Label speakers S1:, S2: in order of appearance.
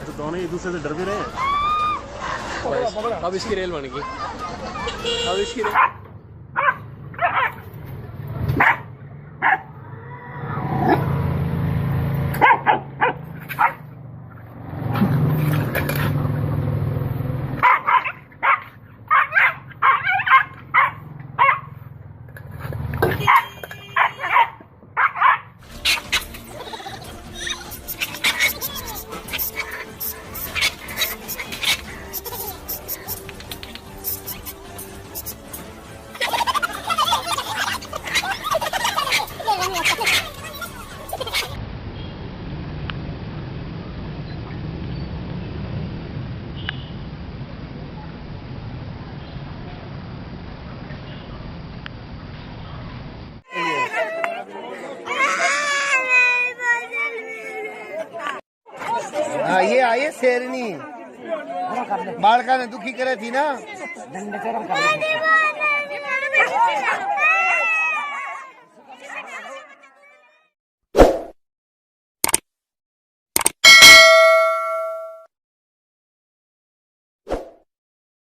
S1: तो दोनों एक दूसरे से डर भी रहे हैं।
S2: अब इसकी रेल बन गई। अब इसकी रेल
S3: हाँ ये आई है शेरनी बालका ने दुखी करे थी ना।